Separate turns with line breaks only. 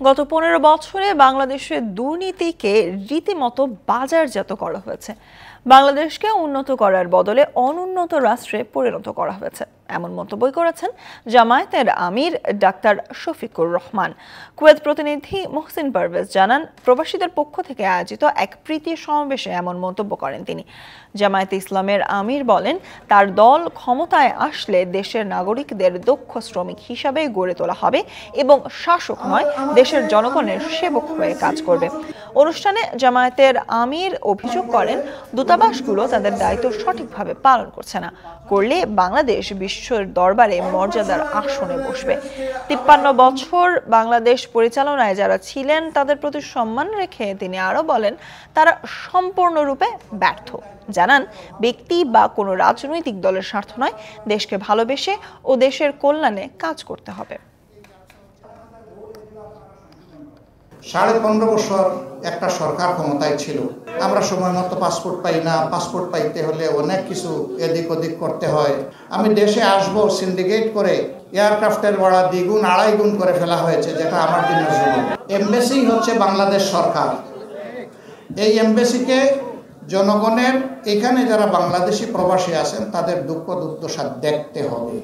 গত 15 বছরে বাংলাদেশের দুর্নীতিকে রীতিমতো বাজারজাত করা হয়েছে। বাংলাদেশকে উন্নত করার বদলে অনুন্নত রাষ্ট্রে পরিণত করা হয়েছে, এমন মন্তব্য করেছেন জামায়াতের আমির ডাক্তার শফিকুর রহমান। কুয়েত প্রতিনিধি মোহসিন পারভেজ জানান, প্রবাসীদের পক্ষ থেকে আয়োজিত এক প্রীতি সমাবেশে এমন মন্তব্য করেন তিনি। জামায়াতে ইসলামের আমির বলেন, তার দল ক্ষমতায় আসলে দেশের নাগরিকদের দক্ষ শ্রমিক হিসাবে গড়ে তোলা হবে এবং শাসক নয়, দেশের জনগণের সেবক হয়ে কাজ করবে। অনুষ্ঠানে জামায়াতের আমির অভিযোগ করেন, দূতাবাসগুলো তাদের দায়িত্ব সঠিকভাবে পালন করছে না, করলে বাংলাদেশ বিশ্বের দরবারে মর্যাদার আসনে বসবে। 53 বছর বাংলাদেশ পরিচালনায় যারা ছিলেন তাদের প্রতি সম্মান রেখে তিনি আরো বলেন, তারা সম্পূর্ণরূপে ব্যর্থ। জানান, ব্যক্তি বা কোনো রাজনৈতিক দলের স্বার্থ নয়, দেশকে ভালোবেসে ও দেশের কল্যাণে কাজ করতে হবে।
15.5 বছর একটা সরকার ক্ষমতায় ছিল। আমরা সময় মতো পাসপোর্ট পাই না, পাসপোর্ট পাইতে হলে অনেক কিছু এদিক ওদিক করতে হয়। আমি দেশে আসবো, সিন্ডিকেট করে এয়ারক্রাফটের ভাড়া 2 গুণ 2.5 গুণ করে ফেলা হয়েছে, যেটা আমার জন্য জরুরি। এমবেসি হচ্ছে বাংলাদেশ সরকার। এই এমবেসিকে জনগণের, এখানে যারা বাংলাদেশি প্রবাসী আছেন তাদের দুঃখ দুর্দশা দেখতে হবে।